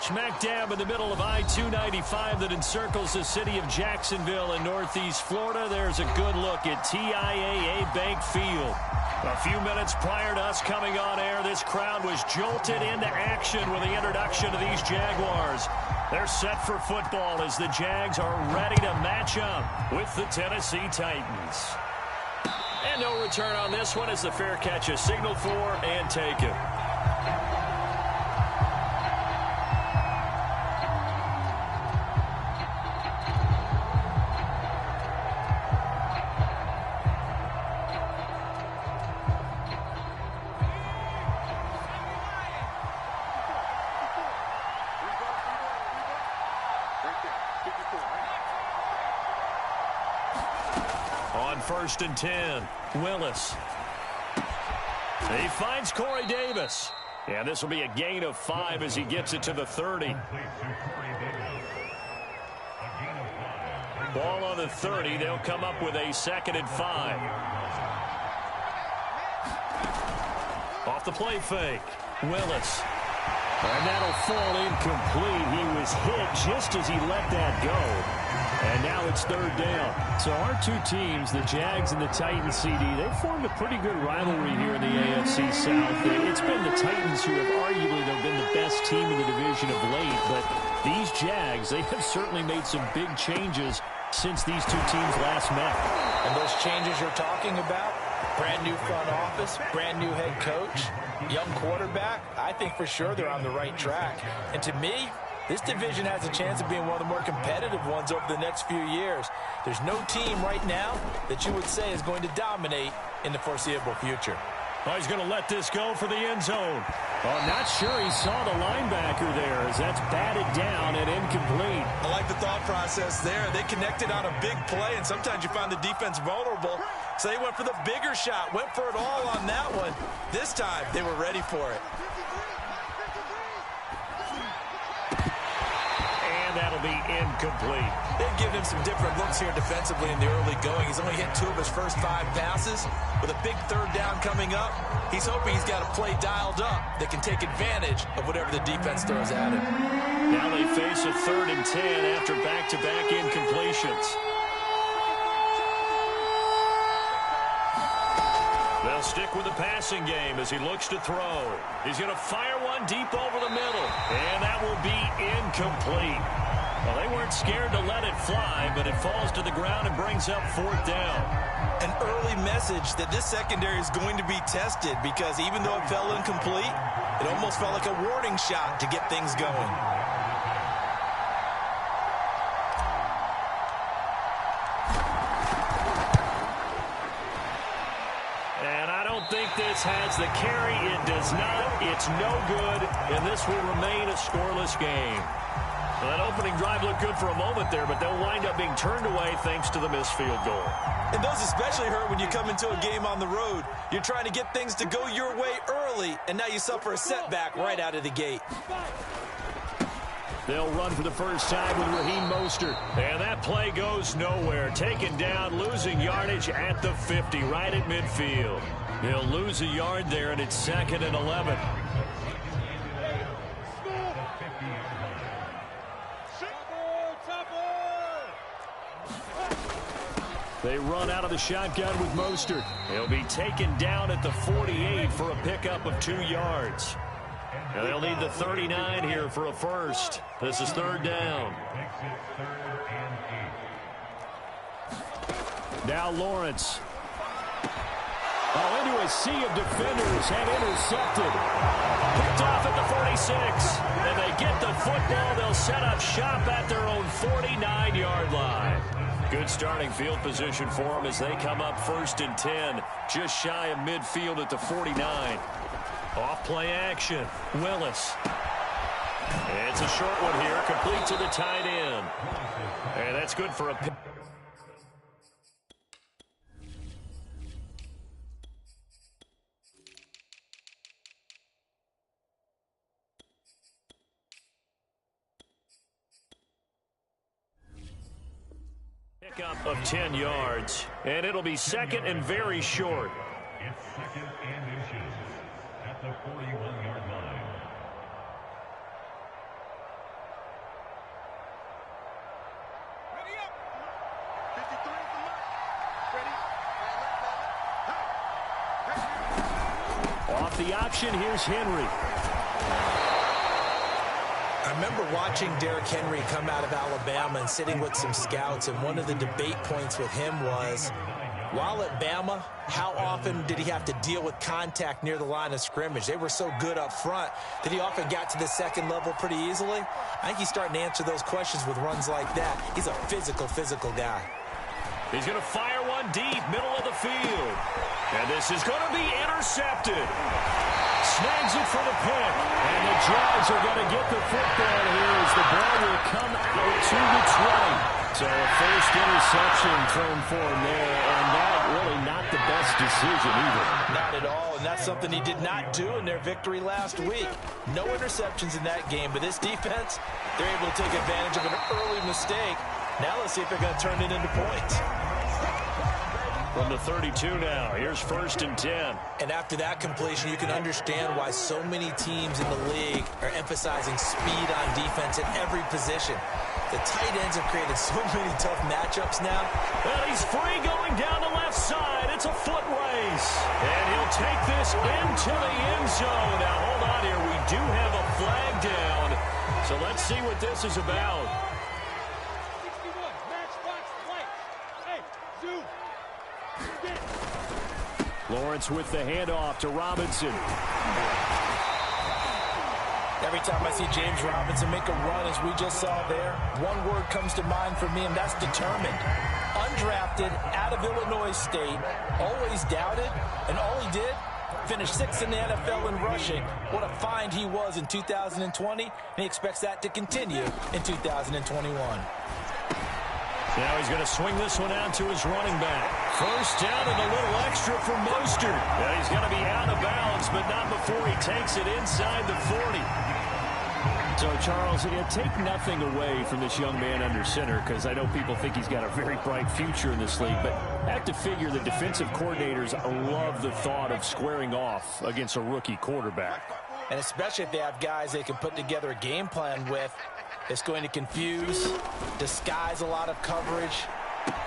Smack dab in the middle of I-295 that encircles the city of Jacksonville in northeast Florida. There's a good look at TIAA Bank Field. A few minutes prior to us coming on air, this crowd was jolted into action with the introduction of these Jaguars. They're set for football as the Jags are ready to match up with the Tennessee Titans. And no return on this one as the fair catch is signaled for and taken. On 1st and 10, Willis. He finds Corey Davis. And this will be a gain of 5 as he gets it to the 30. Ball on the 30. They'll come up with a 2nd and 5. Off the play fake, Willis. And that'll fall incomplete. He was hit just as he let that go. And now it's 3rd down. So our two teams, the Jags and the Titans, CD, they've formed a pretty good rivalry here in the AFC South. It's been the Titans who have arguably been the best team in the division of late. But these Jags, they have certainly made some big changes since these two teams last met. And those changes you're talking about, brand new front office, brand new head coach, young quarterback, I think for sure they're on the right track. And to me, this division has a chance of being one of the more competitive ones over the next few years. There's no team right now that you would say is going to dominate in the foreseeable future. Oh, he's going to let this go for the end zone. Oh, not sure he saw the linebacker there as that's batted down and incomplete. I like the thought process there. They connected on a big play, and sometimes you find the defense vulnerable. So they went for the bigger shot, went for it all on that one. This time, they were ready for it. That'll be incomplete. They've given him some different looks here defensively in the early going. He's only hit 2 of his first 5 passes. With a big 3rd down coming up, he's hoping he's got a play dialed up that can take advantage of whatever the defense throws at him. Now they face a 3rd and 10 after back-to-back incompletions. They'll stick with the passing game as he looks to throw. He's going to fire one deep over the middle, and that will be incomplete. Well, they weren't scared to let it fly, but it falls to the ground and brings up 4th down. An early message that this secondary is going to be tested because even though it fell incomplete, it almost felt like a warning shot to get things going. And I don't think this has the carry. It does not. It's no good, and this will remain a scoreless game. Well, that opening drive looked good for a moment there, but they'll wind up being turned away thanks to the missed field goal. And those especially hurt when you come into a game on the road. You're trying to get things to go your way early, and now you suffer a setback right out of the gate. They'll run for the first time with Raheem Mostert. And that play goes nowhere. Taken down, losing yardage at the 50, right at midfield. He'll lose a yard there, and it's 2nd and 11. They run out of the shotgun with Mostert. He'll be taken down at the 48 for a pickup of 2 yards. And they'll need the 39 here for a first. This is 3rd down. Now Lawrence. Oh, into a sea of defenders and intercepted. Picked off at the 46. And they get the football. They'll set up shop at their own 49-yard line. Good starting field position for them as they come up 1st and 10. Just shy of midfield at the 49. Off play action. Willis. It's a short one here. Complete to the tight end. And that's good for a pick. Pickup of 10 yards. And it'll be 2nd and very short. It's 2nd and inches at the 41-yard line. the option. Here's Henry. I remember watching Derrick Henry come out of Alabama and sitting with some scouts, and one of the debate points with him was, while at Bama, how often did he have to deal with contact near the line of scrimmage? They were so good up front that he often got to the second level pretty easily. I think he's starting to answer those questions with runs like that. He's a physical guy. He's going to fire one deep, middle of the field. And this is going to be intercepted. Snags it for the pick. And the Jags are going to get the football here as the ball will come out to the 20. So a first interception thrown for him there, and that really not the best decision either. Not at all, and that's something he did not do in their victory last week. No interceptions in that game, but this defense, they're able to take advantage of an early mistake. Now let's see if they're going to turn it into points. From the 32 now, here's 1st and 10. And after that completion, you can understand why so many teams in the league are emphasizing speed on defense at every position. The tight ends have created so many tough matchups now. Well, he's free going down the left side. It's a foot race. And he'll take this into the end zone. Now, hold on here. We do have a flag down. So let's see what this is about. Lawrence with the handoff to Robinson. Every time I see James Robinson make a run, as we just saw there, one word comes to mind for me, and that's determined. Undrafted, out of Illinois State, always doubted, and all he did, finished 6th in the NFL in rushing. What a find he was in 2020, and he expects that to continue in 2021. Now he's going to swing this one out to his running back. First down and a little extra for Mostert. Now he's going to be out of bounds, but not before he takes it inside the 40. So, Charles, take nothing away from this young man under center, because I know people think he's got a very bright future in this league, but I have to figure the defensive coordinators love the thought of squaring off against a rookie quarterback. And especially if they have guys they can put together a game plan with. It's going to confuse, disguise a lot of coverage,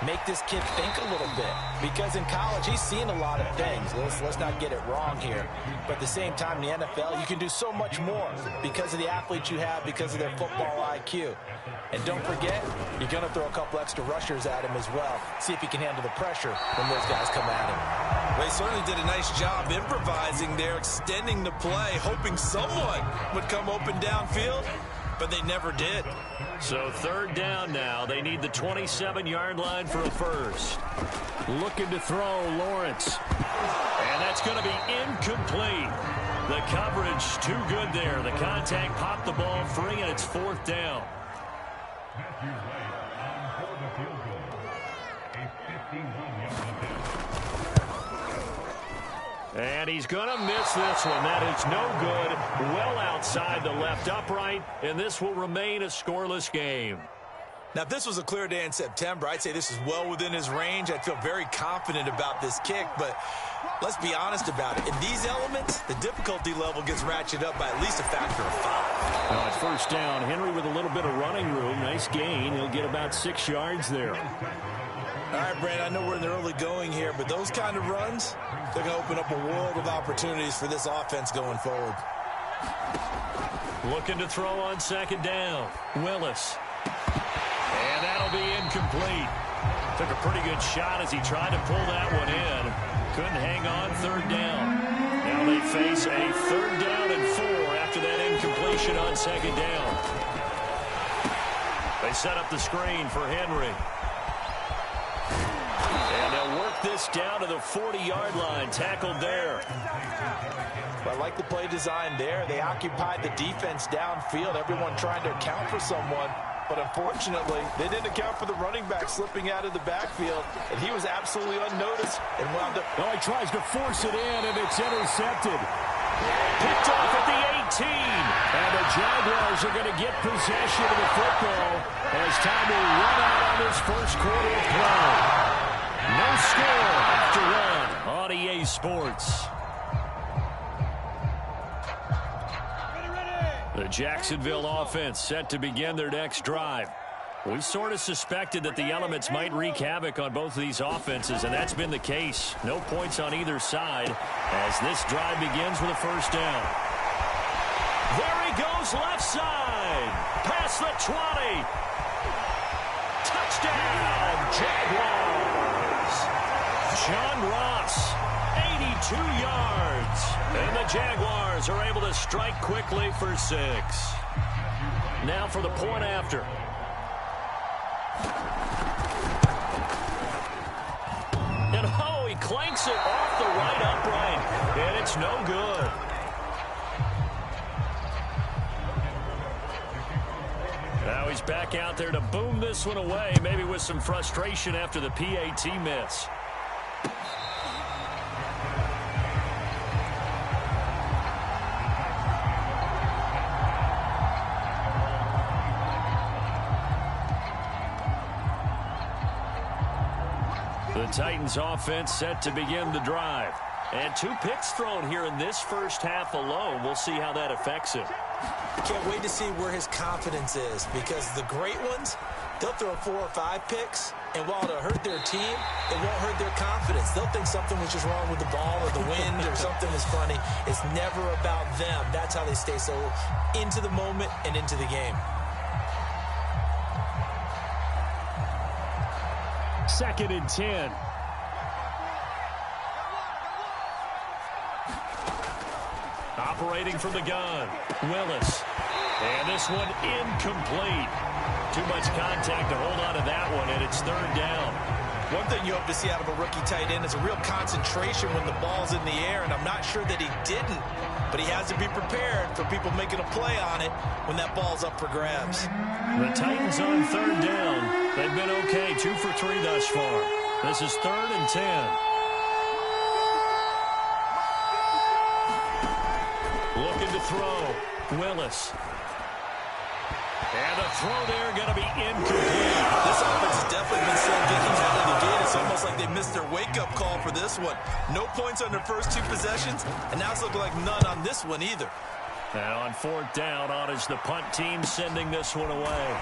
make this kid think a little bit. Because in college, he's seen a lot of things. Let's not get it wrong here. But at the same time, in the NFL, you can do so much more because of the athletes you have, because of their football IQ. And don't forget, you're going to throw a couple extra rushers at him as well. See if he can handle the pressure when those guys come at him. Well, he certainly did a nice job improvising there, extending the play, hoping someone would come open downfield. But they never did. So 3rd down now. They need the 27-yard line for a first. Looking to throw, Lawrence. And that's going to be incomplete. The coverage too good there. The contact popped the ball free, and it's 4th down. And he's going to miss this one. That is no good. Well outside the left upright, and this will remain a scoreless game. Now, if this was a clear day in September, I'd say this is well within his range. I'd feel very confident about this kick, but let's be honest about it. In these elements, the difficulty level gets ratcheted up by at least a factor of 5. Now it's 1st down. Henry with a little bit of running room. Nice gain. He'll get about 6 yards there. All right, Brandon, I know we're in the early going here, but those kind of runs, they're going to open up a world of opportunities for this offense going forward. Looking to throw on 2nd down. Willis. And that'll be incomplete. Took a pretty good shot as he tried to pull that one in. Couldn't hang on 3rd down. Now they face a 3rd down and 4 after that incompletion on 2nd down. They set up the screen for Henry. And they'll work this down to the 40-yard line. Tackled there. I like the play design there. They occupied the defense downfield, everyone trying to account for someone. But unfortunately, they didn't account for the running back slipping out of the backfield, and he was absolutely unnoticed and wound up. Oh, he tries to force it in, and it's intercepted. Picked off at the 18. And the Jaguars are going to get possession of the football as time will run out on this first quarter of play. No score after one on EA Sports. The Jacksonville offense set to begin their next drive. We sort of suspected that the elements might wreak havoc on both of these offenses, and that's been the case. No points on either side as this drive begins with a first down. There he goes left side. Past the 20. Touchdown, Jaguars. John Ross, 82 yards. And the Jaguars are able to strike quickly for 6. Now for the point after. And oh, he clanks it off the right upright. And it's no good. Now he's back out there to boom this one away, maybe with some frustration after the PAT miss. The Titans offense set to begin the drive. And 2 picks thrown here in this first half alone. We'll see how that affects him. Can't wait to see where his confidence is, because the great ones, they'll throw 4 or 5 picks, and while it'll hurt their team, it won't hurt their confidence. They'll think something was just wrong with the ball or the wind or something was funny. It's never about them. That's how they stay so into the moment and into the game. Second and 10. Operating from the gun, Willis. And this one incomplete. Too much contact to hold on to that one, and it's third down. One thing you hope to see out of a rookie tight end is a real concentration when the ball's in the air, and I'm not sure that he didn't, but he has to be prepared for people making a play on it when that ball's up for grabs. The Titans on third down. They've been okay, 2 for 3 thus far. This is 3rd and 10. Looking to throw, Willis. And the throw there going to be incomplete. This offense has definitely been so getting out of the gate. It's almost like they missed their wake-up call for this one. No points on their first 2 possessions, and now it's looking like none on this one either. And on 4th down, on is the punt team sending this one away.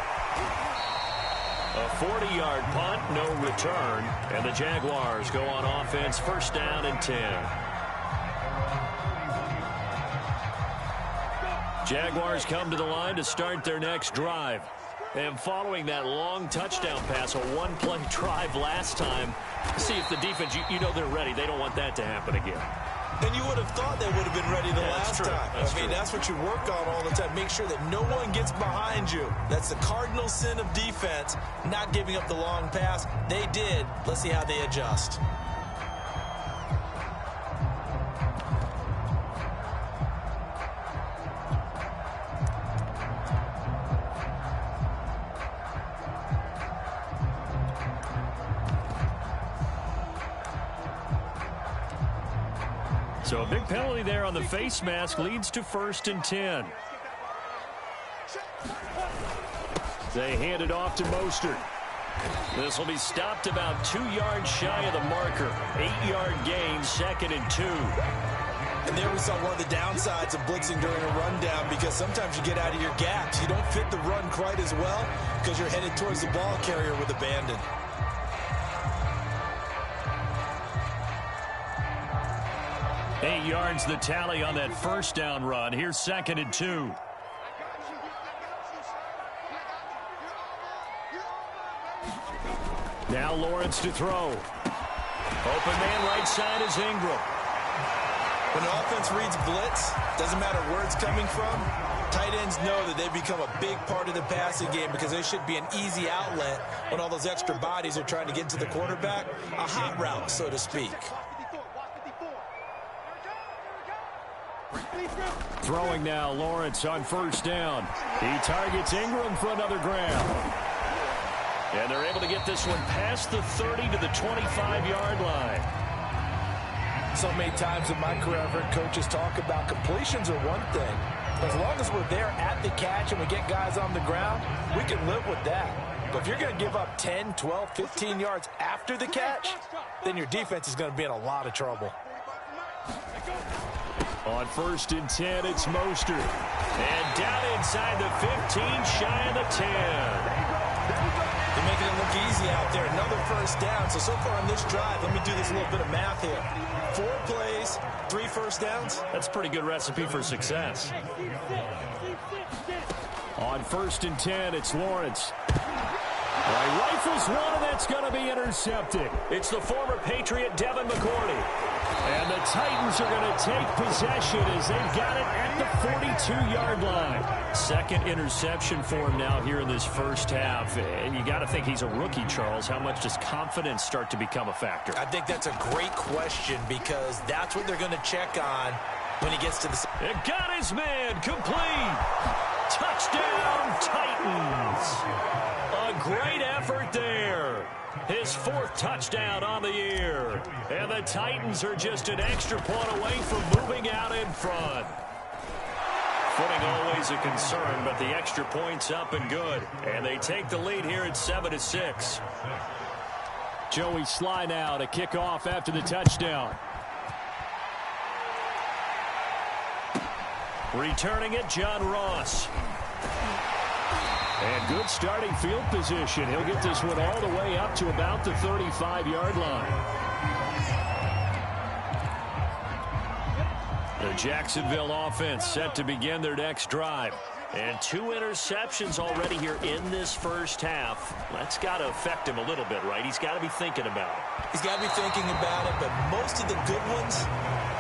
A 40-yard punt, no return. And the Jaguars go on offense, first down and 10. Jaguars come to the line to start their next drive. And following that long touchdown pass, a 1-play drive last time, see if the defense, you know they're ready. They don't want that to happen again. And you would have thought they would have been ready the last time. That's what you work on all the time. Make sure that no one gets behind you. That's the cardinal sin of defense, not giving up the long pass. They did. Let's see how they adjust. So a big penalty there on the face mask leads to 1st and 10. They hand it off to Mostert. This will be stopped about 2 yards shy of the marker. 8-yard gain, 2nd and 2. And there we saw one of the downsides of blitzing during a rundown, because sometimes you get out of your gaps. You don't fit the run quite as well because you're headed towards the ball carrier with abandon. Eight yards the tally on that first down run. Here's 2nd and 2. Now Lawrence to throw. Open man right side is Ingram. When the offense reads blitz, doesn't matter where it's coming from, tight ends know that they become a big part of the passing game, because they should be an easy outlet when all those extra bodies are trying to get to the quarterback. A hot route, so to speak. Throwing now, Lawrence on first down. He targets Ingram for another grab. And they're able to get this one past the 30 to the 25-yard line. So many times in my career, I've heard coaches talk about completions are one thing. As long as we're there at the catch and we get guys on the ground, we can live with that. But if you're going to give up 10, 12, 15 yards after the catch, then your defense is going to be in a lot of trouble. On 1st and 10, it's Mostert. And down inside the 15, shy of the 10. making it look easy out there. Another first down. So far on this drive, let me do this little bit of math here. 4 plays, 3 first downs. That's a pretty good recipe for success. On 1st and 10, it's Lawrence. Rifles one, and that's going to be intercepted. It's the former Patriot Devin McCourty. And the Titans are going to take possession as they've got it at the 42-yard line. Second interception for him now here in this first half. And you got to think he's a rookie, Charles. How much does confidence start to become a factor? I think that's a great question because that's what they're going to check on when he gets to the... It got his man complete. Touchdown, Titans. A great effort there. His 4th touchdown on the year. And the Titans are just an extra point away from moving out in front. Footing always a concern, but the extra point's up and good. And they take the lead here at 7-6. Joey Sly now to kick off after the touchdown. Returning it, John Ross. And good starting field position. He'll get this one all the way up to about the 35-yard line. The Jacksonville offense set to begin their next drive. And 2 interceptions already here in this first half. That's got to affect him a little bit, right? He's got to be thinking about it. He's got to be thinking about it, but most of the good ones,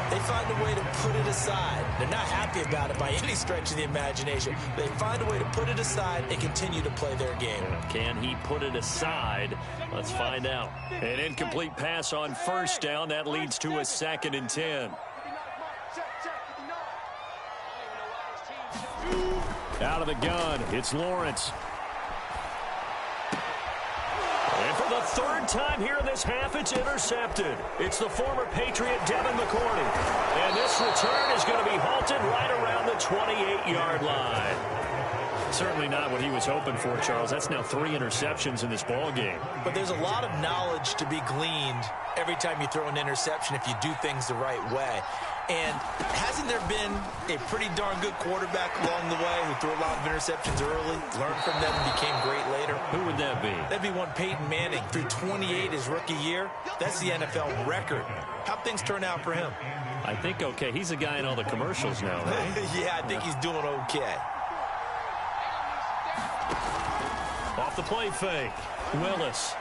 they find a way to put it aside. They're not happy about it by any stretch of the imagination. They find a way to put it aside and continue to play their game. Can he put it aside? Let's find out. An incomplete pass on 1st down. That leads to a 2nd and 10. Out of the gun, it's Lawrence. And for the 3rd time here in this half, it's intercepted. It's the former Patriot Devin McCourty. And this return is going to be halted right around the 28-yard line. Certainly not what he was hoping for, Charles. That's now 3 interceptions in this ball game. But there's a lot of knowledge to be gleaned every time you throw an interception if you do things the right way. And hasn't there been a pretty darn good quarterback along the way who threw a lot of interceptions early, learned from them, and became great later? Who would that be? That'd be one Peyton Manning. Threw 28 his rookie year. That's the NFL record. How'd things turn out for him? I think okay. He's a guy in all the commercials now, right? Yeah, I think he's doing okay. Off the play fake. Willis.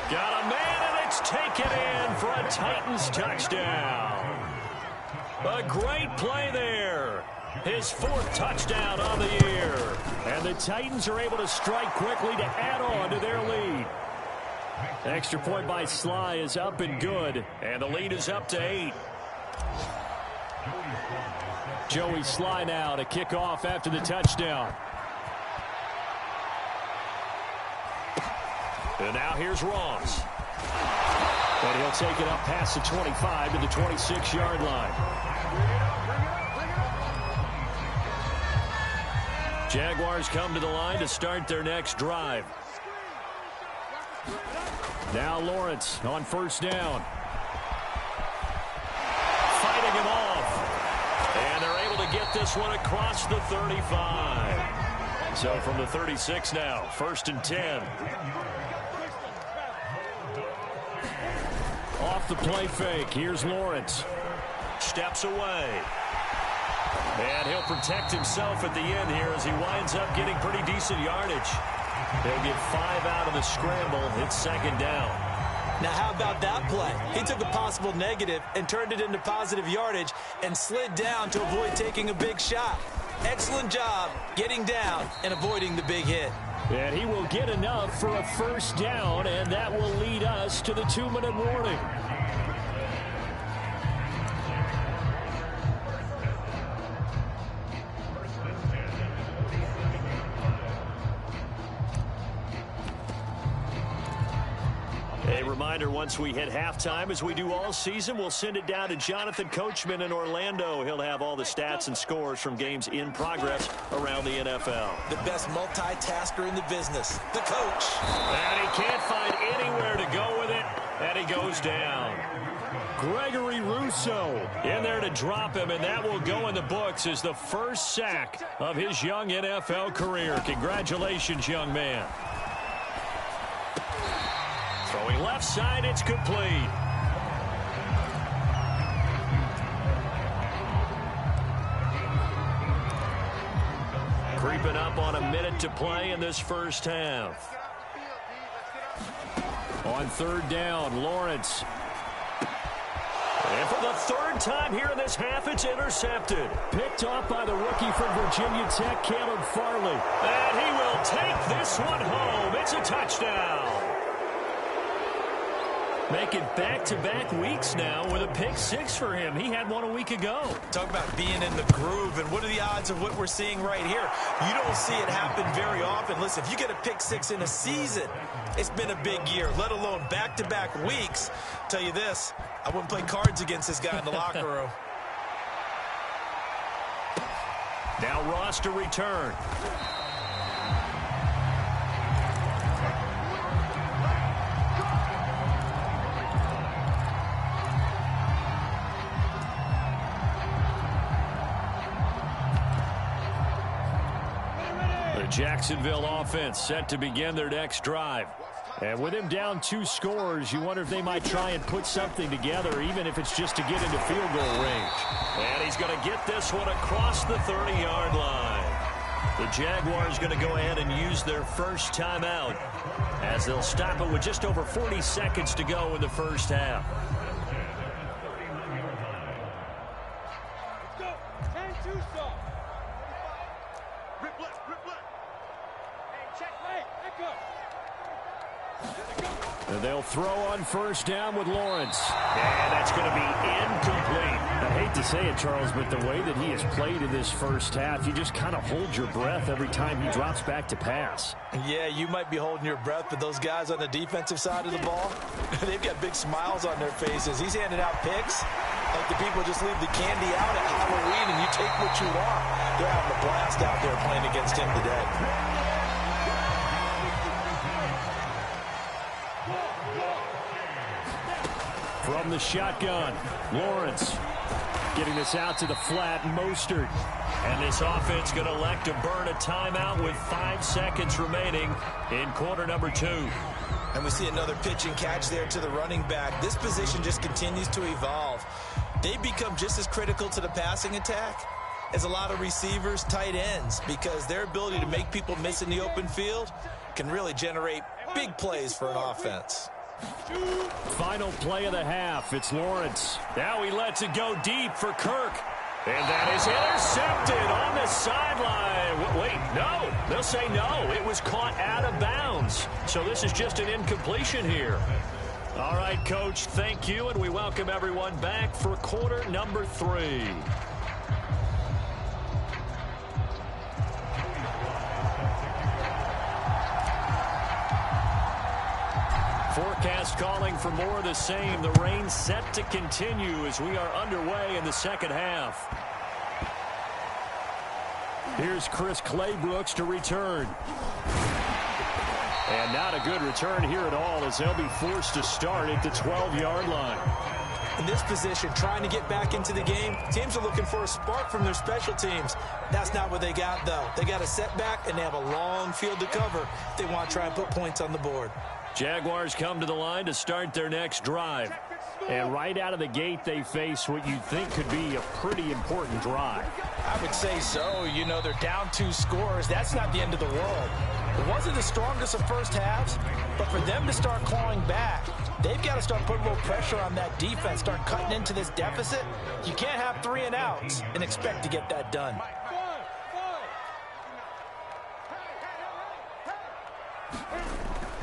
Got a man, and it's taken in for a Titans touchdown. A great play there. His 4th touchdown on the year. And the Titans are able to strike quickly to add on to their lead. Extra point by Sly is up and good. And the lead is up to 8. Joey Sly now to kick off after the touchdown. And now here's Ross. And he'll take it up past the 25 to the 26-yard line. Jaguars come to the line to start their next drive. Now Lawrence on 1st down. Fighting him off. And they're able to get this one across the 35. So from the 36 now, 1st and 10. Off the play fake, here's Lawrence. Steps away. And he'll protect himself at the end here as he winds up getting pretty decent yardage. They'll get 5 out of the scramble. It's 2nd down. Now, how about that play? He took a possible negative and turned it into positive yardage and slid down to avoid taking a big shot. Excellent job getting down and avoiding the big hit. And he will get enough for a 1st down, and that will lead us to the 2-minute warning. A reminder, once we hit halftime, as we do all season, we'll send it down to Jonathan Coachman in Orlando. He'll have all the stats and scores from games in progress around the NFL. The best multitasker in the business, the coach. And he can't find anywhere to go with it, and he goes down. Gregory Rousseau in there to drop him, and that will go in the books as the first sack of his young NFL career. Congratulations, young man. Going left side, it's complete. Creeping up on a minute to play in this first half. On third down, Lawrence. And for the third time here in this half, it's intercepted. Picked off by the rookie from Virginia Tech, Caleb Farley. And he will take this one home. It's a touchdown. Making back-to-back weeks now with a pick six for him. He had one a week ago. Talk about being in the groove, and what are the odds of what we're seeing right here? You don't see it happen very often. Listen, if you get a pick six in a season, it's been a big year, let alone back-to-back weeks. Tell you this, I wouldn't play cards against this guy in the locker room. Now Ross to return. Jacksonville offense set to begin their next drive. And with him down 2 scores, you wonder if they might try and put something together, even if it's just to get into field goal range. And he's going to get this one across the 30-yard line. The Jaguars going to go ahead and use their first timeout as they'll stop it with just over 40 seconds to go in the first half. And they'll throw on first down with Lawrence. And that's going to be incomplete. I hate to say it, Charles, but the way that he has played in this first half, you just kind of hold your breath every time he drops back to pass. Yeah, you might be holding your breath, but those guys on the defensive side of the ball, they've got big smiles on their faces. He's handing out picks like the people just leave the candy out at Halloween and you take what you want. They're having a blast out there playing against him today. From the shotgun, Lawrence getting this out to the flat, Mostert. And this offense going to elect to burn a timeout with 5 seconds remaining in quarter number 2. And we see another pitch and catch there to the running back. This position just continues to evolve. They become just as critical to the passing attack as a lot of receivers, tight ends, because their ability to make people miss in the open field can really generate big plays for an offense. Final play of the half. It's Lawrence. Now he lets it go deep for Kirk. And that is intercepted on the sideline. Wait, no. They'll say no. It was caught out of bounds. So this is just an incompletion here. All right, Coach, thank you, and we welcome everyone back for quarter number 3. Forecast calling for more of the same. The rain set to continue as we are underway in the second half. Here's Chris Claybrooks to return. And not a good return here at all as they'll be forced to start at the 12-yard line. In this position, trying to get back into the game, teams are looking for a spark from their special teams. That's not what they got, though. They got a setback, and they have a long field to cover if they want to try and put points on the board. Jaguars come to the line to start their next drive. And right out of the gate, they face what you think could be a pretty important drive. I would say so. You know, they're down 2 scores. That's not the end of the world. It wasn't the strongest of first halves, but for them to start clawing back, they've got to start putting a little pressure on that defense, start cutting into this deficit. You can't have 3 and outs and expect to get that done.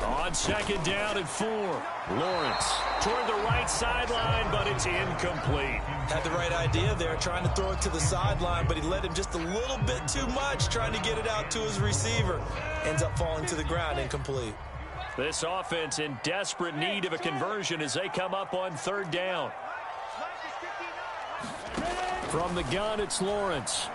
On second down and 4, Lawrence toward the right sideline, but it's incomplete. Had the right idea there, trying to throw it to the sideline, but he led him just a little bit too much, trying to get it out to his receiver. Ends up falling to the ground, incomplete. This offense in desperate need of a conversion as they come up on third down. From the gun, it's Lawrence.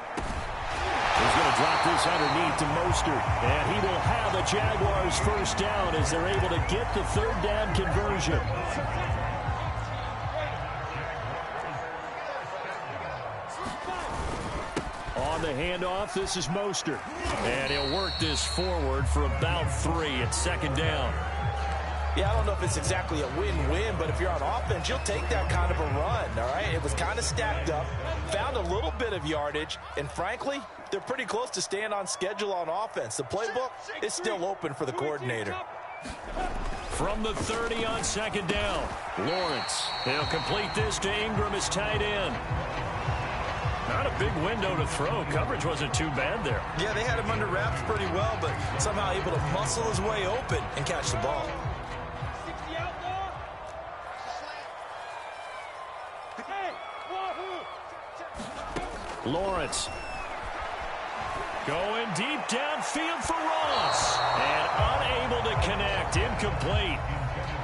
He's going to drop this underneath to Mostert. And he will have the Jaguars first down as they're able to get the third down conversion. On the handoff, this is Mostert. And he'll work this forward for about 3 at second down. Yeah, I don't know if it's exactly a win-win, but if you're on offense, you'll take that kind of a run, all right? It was kind of stacked up, found a little bit of yardage, and frankly, they're pretty close to staying on schedule on offense. The playbook is still open for the coordinator. From the 30 on second down, Lawrence. He'll complete this to Ingram as tight end. Not a big window to throw. Coverage wasn't too bad there. Yeah, they had him under wraps pretty well, but somehow able to muscle his way open and catch the ball. Lawrence going deep downfield for Ross. And unable to connect. Incomplete.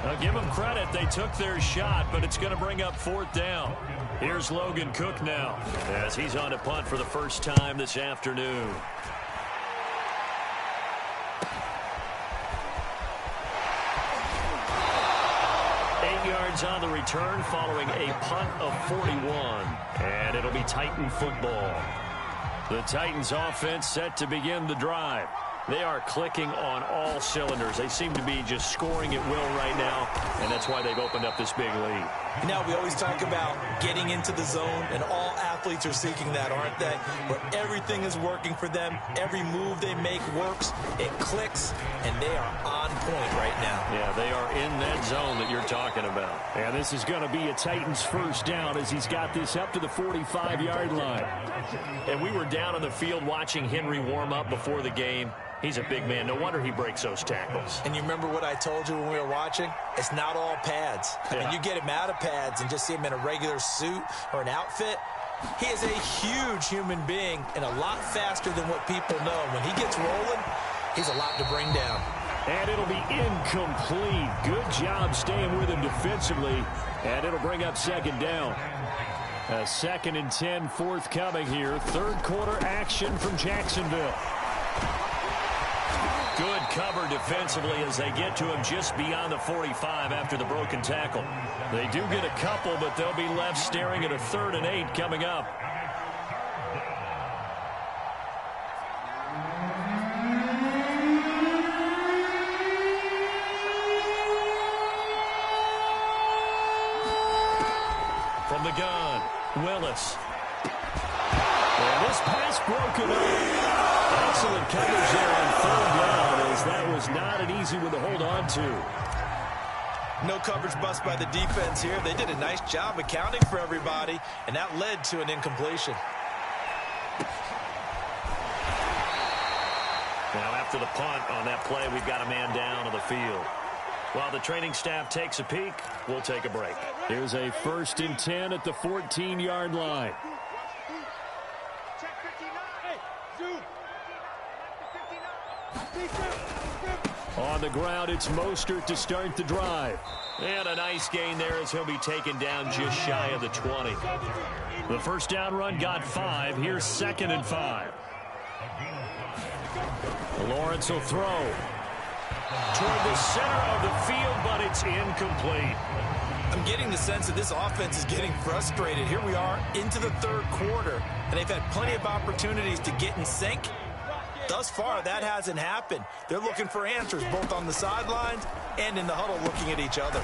Now give them credit. They took their shot, but it's going to bring up fourth down. Here's Logan Cook now as he's on a punt for the first time this afternoon. Yards on the return following a punt of 41. And it'll be Titan football. The Titans offense set to begin the drive. They are clicking on all cylinders. They seem to be just scoring at will right now, and that's why they've opened up this big lead. Now, we always talk about getting into the zone, and all athletes are seeking that, aren't they? Where everything is working for them, every move they make works, it clicks, and they are on point right now. Yeah, they are in that zone that you're talking about. And this is going to be a Titans first down as he's got this up to the 45-yard line. And we were down on the field watching Henry warm up before the game. He's a big man. No wonder he breaks those tackles. And you remember what I told you when we were watching? It's not all pads. I mean, you get him out of pads and just see him in a regular suit or an outfit. He is a huge human being and a lot faster than what people know. When he gets rolling, he's a lot to bring down. And it'll be incomplete. Good job staying with him defensively. And it'll bring up second down. A 2nd and 10 forthcoming here. Third quarter action from Jacksonville. Good cover defensively as they get to him just beyond the 45 after the broken tackle. They do get a couple, but they'll be left staring at a 3rd and 8 coming up. From the gun, Willis. And this pass broken up. Excellent coverage there on 3rd down, as that was not an easy one to hold on to. No coverage bust by the defense here. They did a nice job accounting for everybody, and that led to an incompletion. Now after the punt on that play, we've got a man down on the field. While the training staff takes a peek, we'll take a break. Here's a 1st and 10 at the 14-yard line. On the ground, it's Mostert to start the drive. And a nice gain there as he'll be taken down just shy of the 20. The first down run got 5. Here's 2nd and 5. Lawrence will throw toward the center of the field, but it's incomplete. I'm getting the sense that this offense is getting frustrated. Here we are into the 3rd quarter, and they've had plenty of opportunities to get in sync. Thus far, that hasn't happened. They're looking for answers both on the sidelines and in the huddle looking at each other.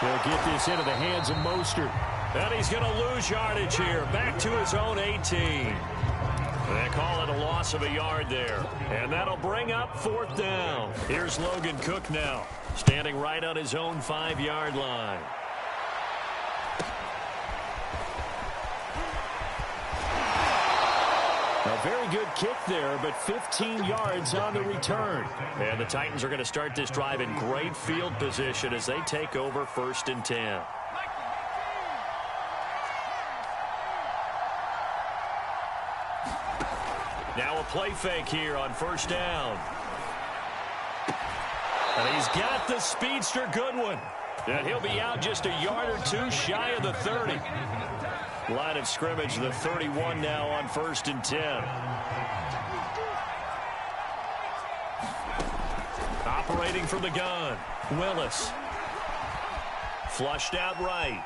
They'll get this into the hands of Mostert. And he's going to lose yardage here. Back to his own 18. They call it a loss of a yard there. And that'll bring up 4th down. Here's Logan Cook now, standing right on his own 5-yard line. A very good kick there, but 15 yards on the return. And the Titans are going to start this drive in great field position as they take over 1st and 10. Now a play fake here on 1st down. And he's got the speedster Goodwin. And he'll be out just a yard or 2 shy of the 30. Line of scrimmage, the 31 now on 1st and 10. Operating from the gun, Willis. Flushed out right.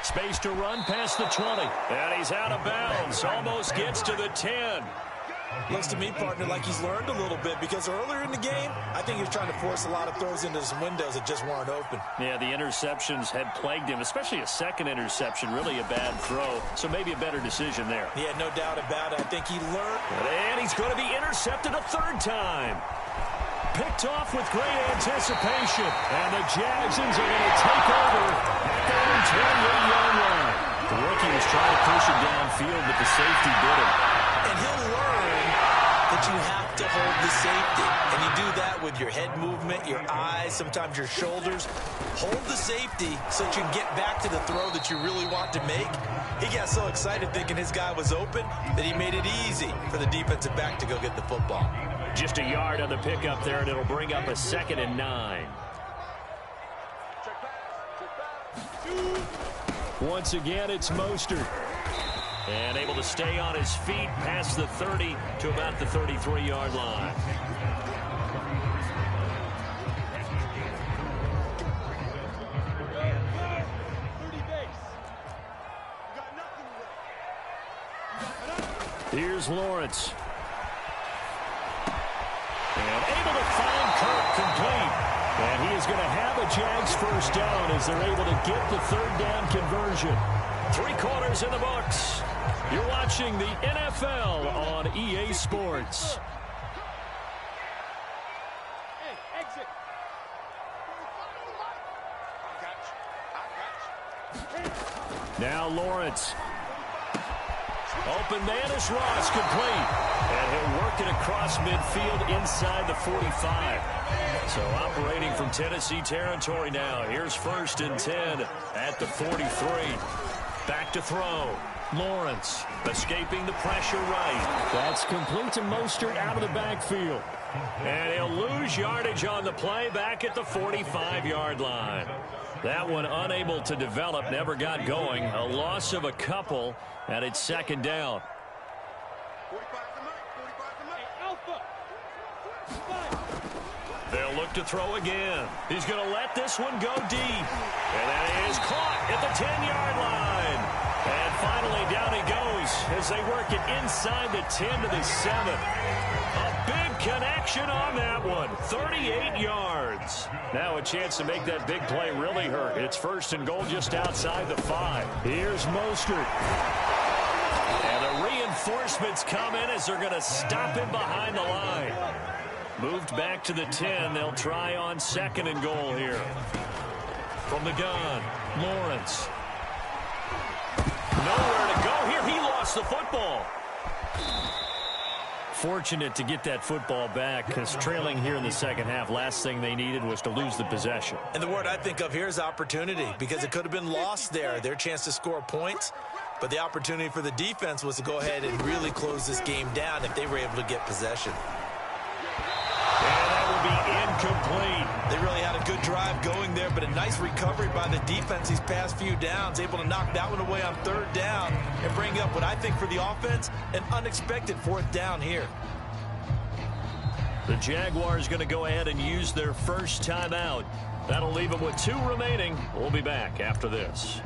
Space to run past the 20. And he's out of bounds. Almost gets to the 10. Looks to me, partner, like he's learned a little bit, because earlier in the game, I think he was trying to force a lot of throws into some windows that just weren't open. Yeah, the interceptions had plagued him, especially a second interception, really a bad throw. So maybe a better decision there. Yeah, no doubt about it. I think he learned. And he's going to be intercepted a third time. Picked off with great anticipation. And the Jagsons are going to take over at their own 28-yard line. The rookie was trying to push it downfield, but the safety did it. And he'll learn that you have to hold the safety. And you do that with your head movement, your eyes, sometimes your shoulders. Hold the safety so that you can get back to the throw that you really want to make. He got so excited thinking his guy was open that he made it easy for the defensive back to go get the football. Just a yard on the pickup there, and it'll bring up a 2nd and 9. Once again, it's Mostert. And able to stay on his feet past the 30 to about the 33-yard line. Here's Lawrence. And able to find Kirk complete. And he is going to have a Jags first down as they're able to get the third down conversion. 3 quarters in the books. You're watching the NFL on EA Sports. Hey, exit. I got you. Now Lawrence. Open man is Ross, complete. And he'll work it across midfield inside the 45. So operating from Tennessee territory now. Here's 1st and 10 at the 43. Back to throw. Lawrence escaping the pressure right. That's complete to Mostert out of the backfield. And he'll lose yardage on the play back at the 45-yard line. That one unable to develop, never got going. A loss of a couple, and it's 2nd down. 45 to Mike. Alpha. They'll look to throw again. He's going to let this one go deep. And that is caught at the 10-yard line. And finally down he goes as they work it inside the 10 to the 7. A big connection on that one. 38 yards. Now a chance to make that big play really hurt. It's 1st and goal just outside the 5. Here's Mostert. And the reinforcements come in as they're going to stop him behind the line. Moved back to the 10. They'll try on 2nd and goal here. From the gun, Lawrence. Nowhere to go here. He lost the football. Fortunate to get that football back because trailing here in the second half, last thing they needed was to lose the possession. And the word I think of here is opportunity, because it could have been lost there. Their chance to score points. But the opportunity for the defense was to go ahead and really close this game down if they were able to get possession. And that will be incomplete. They really had a good drive going there, but a nice recovery by the defense these past few downs, able to knock that one away on 3rd down and bring up what I think for the offense, an unexpected 4th down here. The Jaguars going to go ahead and use their first timeout. That'll leave them with 2 remaining. We'll be back after this.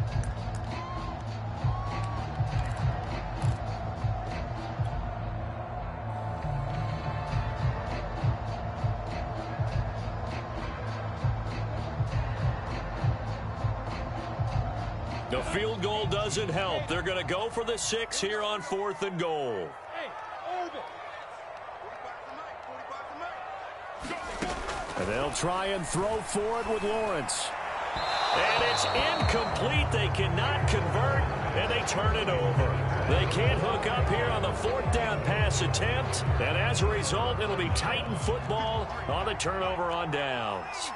The field goal doesn't help. They're going to go for the 6 here on 4th and goal. And they'll try and throw for it with Lawrence. And it's incomplete. They cannot convert, and they turn it over. They can't hook up here on the 4th down pass attempt. And as a result, it'll be Titan football on the turnover on downs.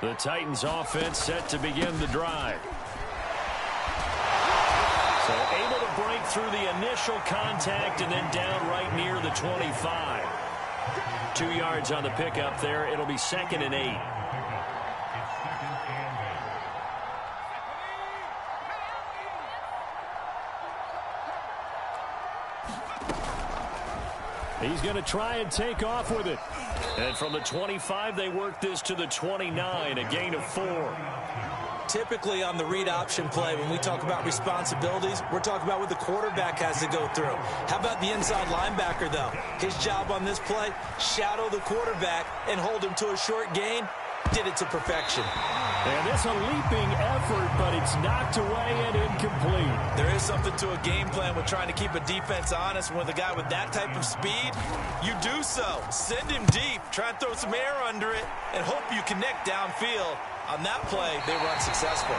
The Titans offense set to begin the drive. So able to break through the initial contact and then down right near the 25. 2 yards on the pickup there. It'll be 2nd and 8. He's going to try and take off with it. And from the 25, they work this to the 29, a gain of 4. Typically on the read option play, when we talk about responsibilities, we're talking about what the quarterback has to go through. How about the inside linebacker, though? His job on this play, shadow the quarterback and hold him to a short gain. Did it to perfection. And it's a leaping effort, but it's knocked away and incomplete. There is something to a game plan with trying to keep a defense honest. With a guy with that type of speed, you do so. Send him deep, try and throw some air under it, and hope you connect downfield. On that play, they were unsuccessful.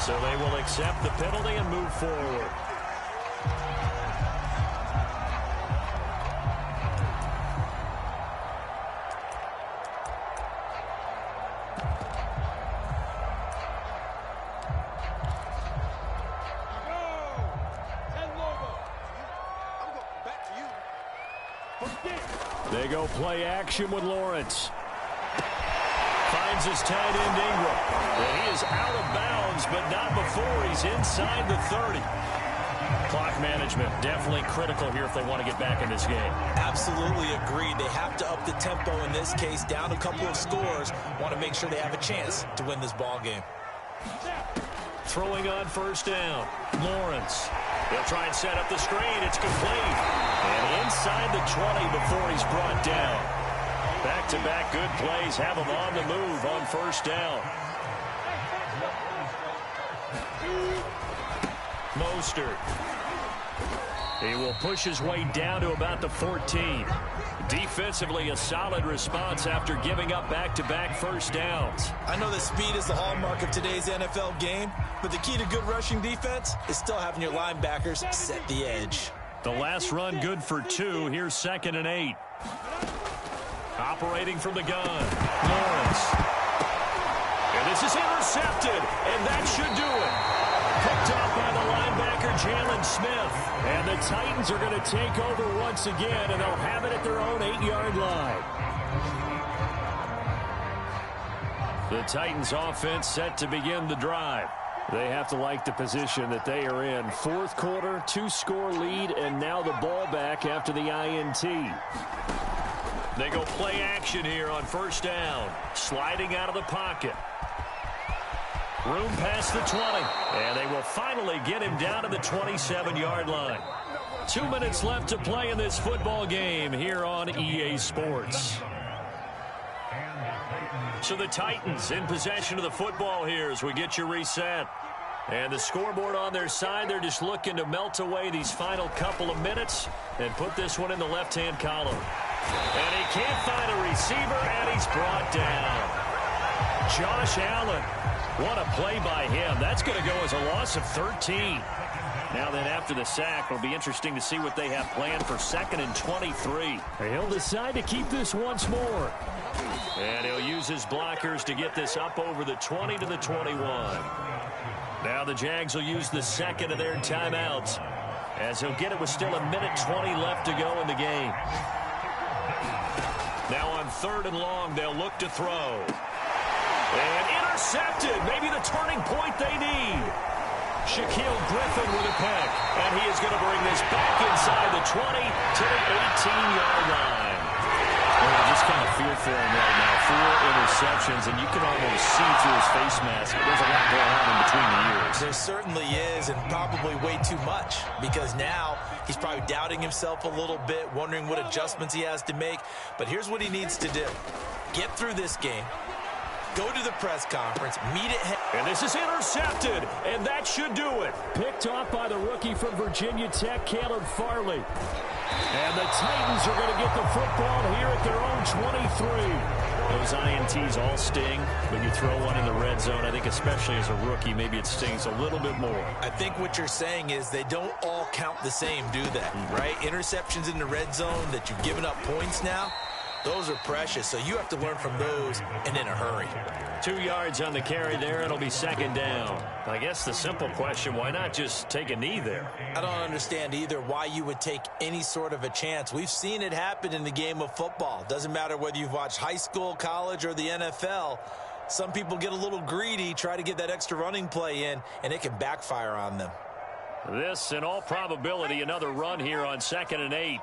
So they will accept the penalty and move forward. They go play action with Lawrence. Finds his tight end Ingram. And he is out of bounds, but not before he's inside the 30. Clock management definitely critical here if they want to get back in this game. Absolutely agreed. They have to up the tempo in this case, down a couple of scores. Want to make sure they have a chance to win this ball game. Throwing on first down. Lawrence. They'll try and set up the screen. It's complete. And inside the 20 before he's brought down. Back-to-back good plays have him on the move on first down. Mostert. He will push his way down to about the 14. Defensively, a solid response after giving up back-to-back first downs. I know that speed is the hallmark of today's NFL game, but the key to good rushing defense is still having your linebackers set the edge. The last run good for 2. Here's 2nd and 8. Operating from the gun. Lawrence. And this is intercepted, and that should do it. Picked off by the linebacker, Jalen Smith. And the Titans are going to take over once again, and they'll have it at their own 8-yard line. The Titans offense set to begin the drive. They have to like the position that they are in. Fourth quarter, 2-score lead, and now the ball back after the INT. They go play action here on first down. Sliding out of the pocket. Room past the 20. And they will finally get him down to the 27-yard line. 2 minutes left to play in this football game here on EA Sports. So the Titans in possession of the football here as we get you reset. And the scoreboard on their side, they're just looking to melt away these final couple of minutes and put this one in the left-hand column. And he can't find a receiver, and he's brought down. Josh Allen. What a play by him. That's going to go as a loss of 13. Now then, after the sack, it'll be interesting to see what they have planned for 2nd and 23. He'll decide to keep this once more. And he'll use his blockers to get this up over the 20 to the 21. Now the Jags will use the second of their timeouts as he'll get it with still 1:20 left to go in the game. Now on 3rd and long, they'll look to throw. And intercepted. Maybe the turning point they need. Shaquille Griffin with a pick. And he is going to bring this back inside the 20 to the 18-yard line. Well, I just kind of feel for him right now. 4 interceptions, and you can almost see through his face mask. There's a lot going on in between the ears. There certainly is, and probably way too much, because now he's probably doubting himself a little bit, wondering what adjustments he has to make. But here's what he needs to do. Get through this game. Go to the press conference, meet it. And this is intercepted, and that should do it. Picked off by the rookie from Virginia Tech, Caleb Farley. And the Titans are going to get the football here at their own 23. Those INTs all sting, but you throw one in the red zone, I think especially as a rookie, maybe it stings a little bit more. I think what you're saying is they don't all count the same, do they? Right? Interceptions in the red zone that you've given up points now. Those are precious, so you have to learn from those and in a hurry. 2 yards on the carry there. It'll be 2nd down. I guess the simple question, why not just take a knee there? I don't understand either why you would take any sort of a chance. We've seen it happen in the game of football. Doesn't matter whether you've watched high school, college, or the NFL. Some people get a little greedy, try to get that extra running play in, and it can backfire on them. This, in all probability, another run here on 2nd and 8.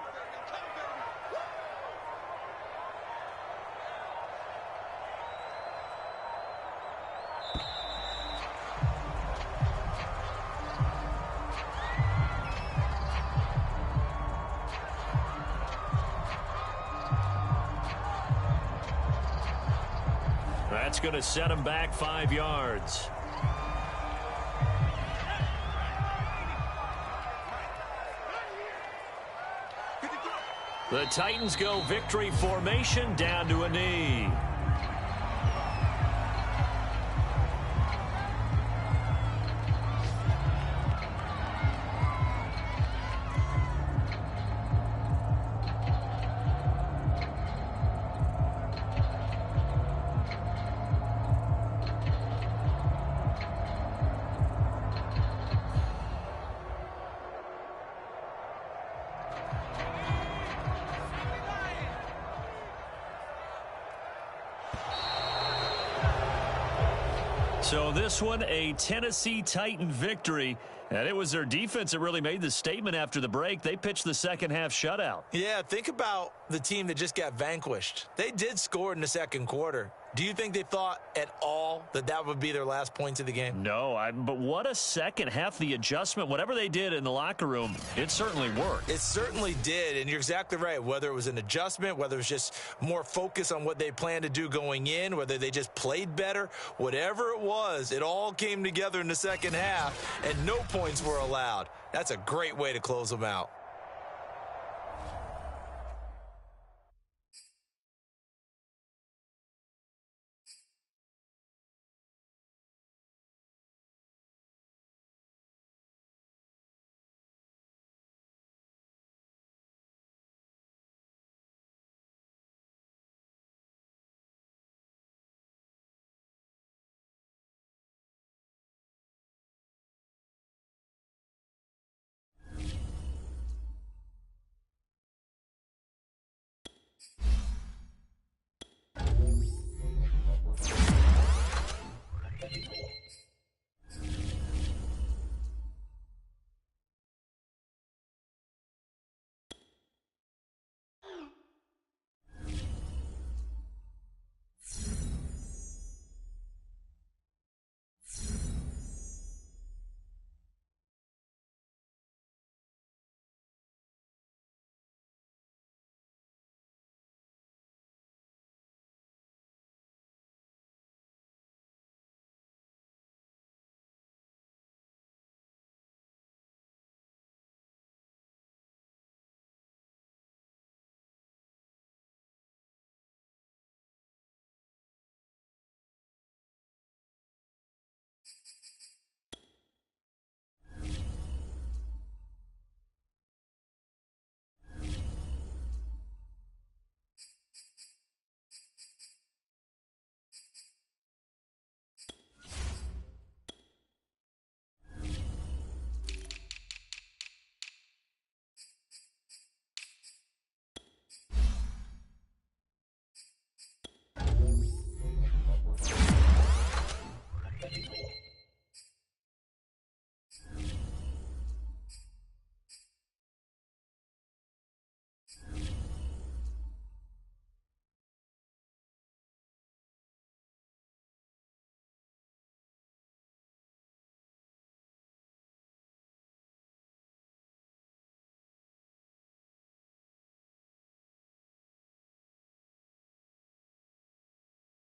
going to set him back 5 yards. The Titans go victory formation down to a knee. So this one, a Tennessee Titan victory. And it was their defense that really made the statement after the break. They pitched the second half shutout. Yeah, think about the team that just got vanquished. They did score in the second quarter. Do you think they thought at all that that would be their last points of the game? No, but what a second half. The adjustment, whatever they did in the locker room, it certainly worked. It certainly did, and you're exactly right. Whether it was an adjustment, whether it was just more focus on what they planned to do going in, whether they just played better, whatever it was, it all came together in the second half, and no points were allowed. That's a great way to close them out.